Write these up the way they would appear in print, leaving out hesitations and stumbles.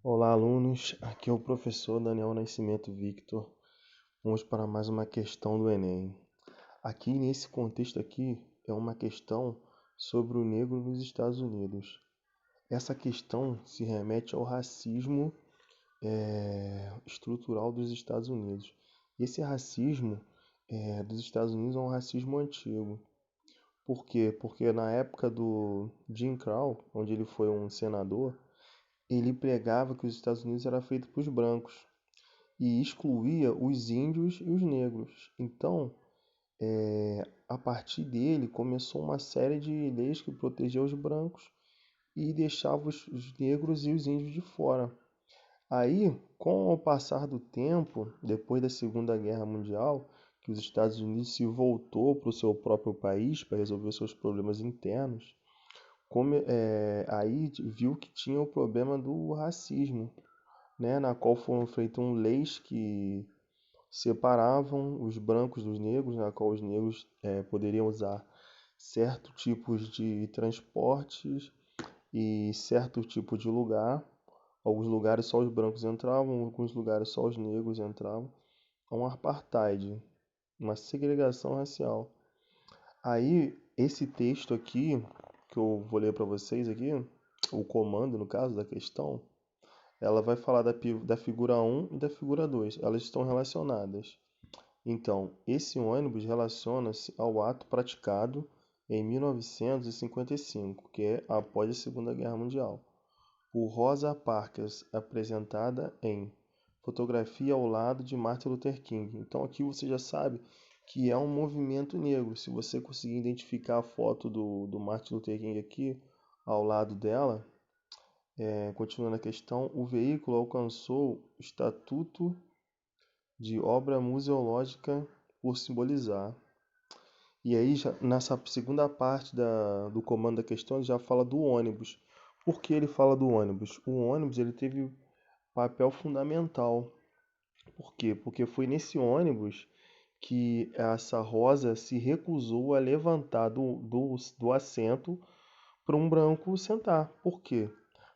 Olá, alunos. Aqui é o professor Daniel Nascimento Victor. Vamos para mais uma questão do Enem. Aqui nesse contexto aqui é uma questão sobre o negro nos Estados Unidos. Essa questão se remete ao racismo estrutural dos Estados Unidos. Esse racismo dos Estados Unidos é um racismo antigo. Por quê? Porque na época do Jim Crow, onde ele foi um senador, ele pregava que os Estados Unidos era feito para os brancos e excluía os índios e os negros. Então, a partir dele, começou uma série de leis que protegiam os brancos e deixava os negros e os índios de fora. Aí, com o passar do tempo, depois da Segunda Guerra Mundial, que os Estados Unidos se voltou para o seu próprio país para resolver seus problemas internos, aí viu que tinha o problema do racismo, né, na qual foram feitas leis que separavam os brancos dos negros, na qual os negros poderiam usar certos tipos de transportes e certo tipo de lugar. Alguns lugares só os brancos entravam, alguns lugares só os negros entravam. É um apartheid, uma segregação racial. Aí, esse texto aqui, que eu vou ler para vocês aqui, o comando, no caso da questão, ela vai falar da figura um e da figura 2. Elas estão relacionadas. Então, esse ônibus relaciona-se ao ato praticado em 1955, que é após a Segunda Guerra Mundial, por Rosa Parks, apresentada em Fotografia ao lado de Martin Luther King. Então, aqui você já sabe que é um movimento negro. Se você conseguir identificar a foto do Martin Luther King aqui ao lado dela, continuando a questão, o veículo alcançou o estatuto de obra museológica por simbolizar. E aí, nessa segunda parte do comando da questão, ele já fala do ônibus. Por que ele fala do ônibus? O ônibus ele teve papel fundamental. Por quê? Porque foi nesse ônibus que essa Rosa se recusou a levantar do assento para um branco sentar. Por quê?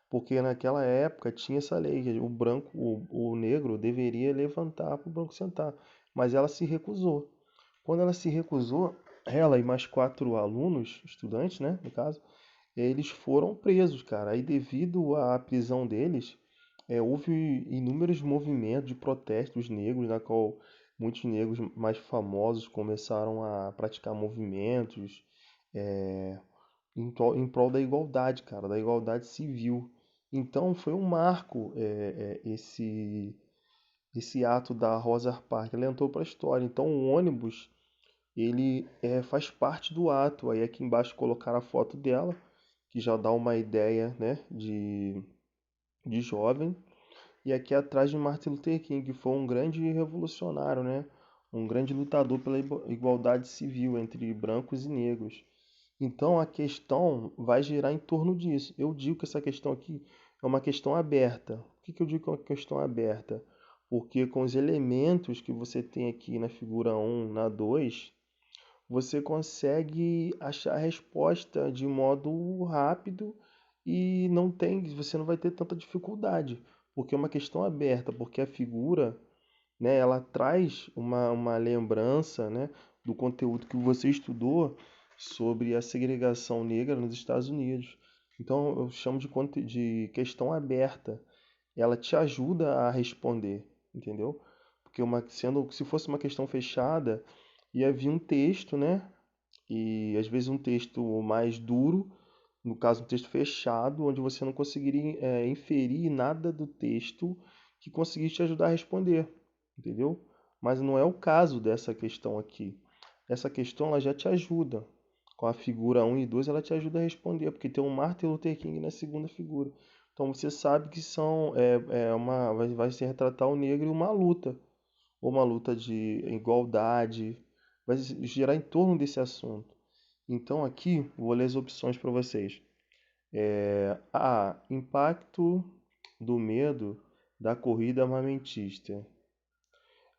Porque naquela época tinha essa lei, que o branco, o negro deveria levantar para o branco sentar, mas ela se recusou. Quando ela se recusou, ela e mais quatro alunos, estudantes, né, no caso, eles foram presos, cara. Aí devido à prisão deles, houve inúmeros movimentos de protestos negros, na qual muitos negros mais famosos começaram a praticar movimentos, é, em prol da igualdade, cara, da igualdade civil. Então foi um marco esse ato da Rosa Parks, ela entrou para a história. Então o ônibus ele faz parte do ato. Aí aqui embaixo colocar a foto dela, que já dá uma ideia, né, de jovem. E aqui atrás de Martin Luther King, que foi um grande revolucionário, né, um grande lutador pela igualdade civil entre brancos e negros. Então a questão vai girar em torno disso. Eu digo que essa questão aqui é uma questão aberta. Por que eu digo que é uma questão aberta? Porque com os elementos que você tem aqui na figura um, na 2, você consegue achar a resposta de modo rápido e você não vai ter tanta dificuldade, porque é uma questão aberta, porque a figura, né, ela traz uma lembrança, né, do conteúdo que você estudou sobre a segregação negra nos Estados Unidos. Então eu chamo de questão aberta. Ela te ajuda a responder, entendeu? Porque se fosse uma questão fechada, ia vir um texto, né? E às vezes um texto mais duro, no caso um texto fechado, onde você não conseguiria inferir nada do texto que conseguisse te ajudar a responder, entendeu? Mas não é o caso dessa questão aqui. Essa questão ela já te ajuda. Com a figura um e 2 ela te ajuda a responder, porque tem um Martin Luther King na segunda figura. Então você sabe que vai se retratar o negro em uma luta, ou uma luta de igualdade, vai girar em torno desse assunto. Então aqui vou ler as opções para vocês. A. Impacto do medo da corrida armamentista.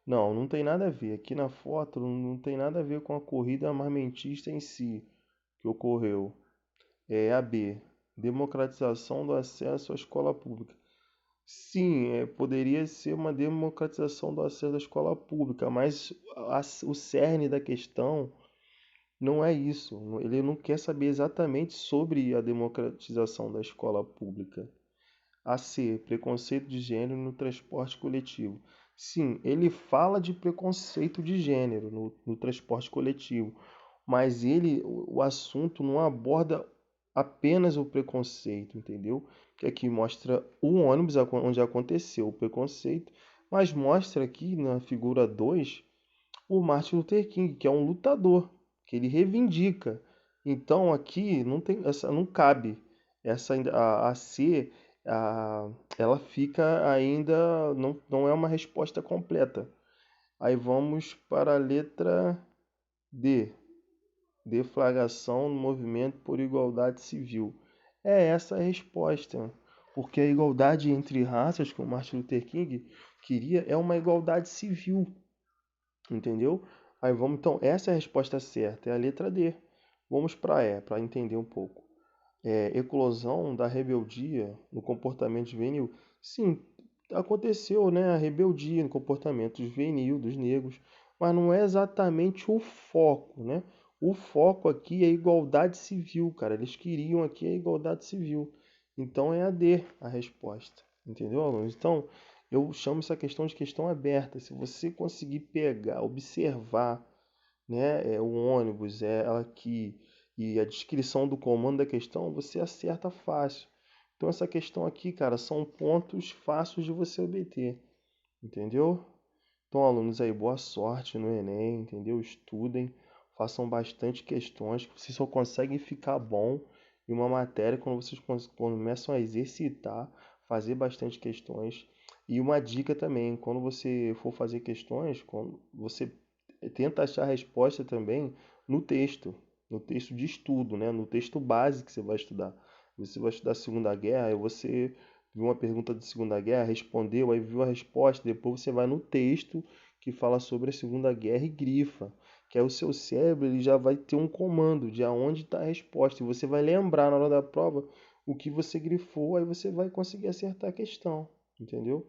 Não, não tem nada a ver. Aqui na foto não tem nada a ver com a corrida armamentista em si que ocorreu. A B. Democratização do acesso à escola pública. Sim, poderia ser uma democratização do acesso à escola pública, mas o cerne da questão não é isso. Ele não quer saber exatamente sobre a democratização da escola pública. A C, preconceito de gênero no transporte coletivo. Sim, ele fala de preconceito de gênero no transporte coletivo, mas o assunto não aborda apenas o preconceito, entendeu? Que aqui mostra o ônibus onde aconteceu o preconceito, mas mostra aqui na figura 2 o Martin Luther King, que é um lutador, que ele reivindica. Então aqui não tem essa, não cabe essa a C, a, ela fica ainda não é uma resposta completa. Aí vamos para a letra D, deflagração no movimento por igualdade civil. É essa a resposta, porque a igualdade entre raças que o Martin Luther King queria é uma igualdade civil. Entendeu? Aí vamos, então, essa é a resposta certa, é a letra D. Vamos para E, para entender um pouco. Eclosão da rebeldia no comportamento juvenil. Sim, aconteceu, né, a rebeldia no comportamento juvenil dos negros, mas não é exatamente o foco, né? O foco aqui é a igualdade civil, cara. Eles queriam aqui a igualdade civil. Então é a D a resposta. Entendeu, alunos? Então, eu chamo essa questão de questão aberta. Se você conseguir pegar, observar, né, o ônibus, ela aqui e a descrição do comando da questão, você acerta fácil. Então essa questão aqui, cara, são pontos fáceis de você obter, entendeu? Então, alunos aí, boa sorte no Enem, entendeu? Estudem, façam bastante questões, que vocês só conseguem ficar bom em uma matéria quando vocês começam a exercitar, fazer bastante questões. E uma dica também, quando você for fazer questões, quando você tenta achar a resposta também no texto, no texto de estudo, né? No texto base que você vai estudar. Você vai estudar a Segunda Guerra, aí você viu uma pergunta da Segunda Guerra, respondeu, aí viu a resposta, depois você vai no texto que fala sobre a Segunda Guerra e grifa, que aí o seu cérebro ele já vai ter um comando de aonde está a resposta, e você vai lembrar na hora da prova o que você grifou, aí você vai conseguir acertar a questão, entendeu?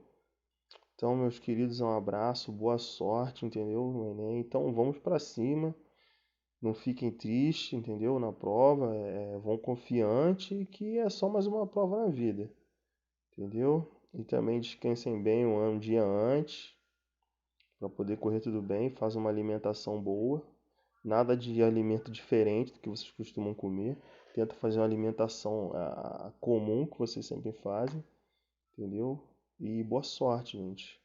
Então, meus queridos, um abraço, boa sorte, entendeu? No Enem. Então, vamos para cima, não fiquem tristes, entendeu? Na prova, vão confiante que é só mais uma prova na vida. Entendeu? E também descansem bem um dia antes, para poder correr tudo bem. Faz uma alimentação boa. Nada de alimento diferente do que vocês costumam comer. Tenta fazer uma alimentação comum que vocês sempre fazem. Entendeu? E boa sorte, gente.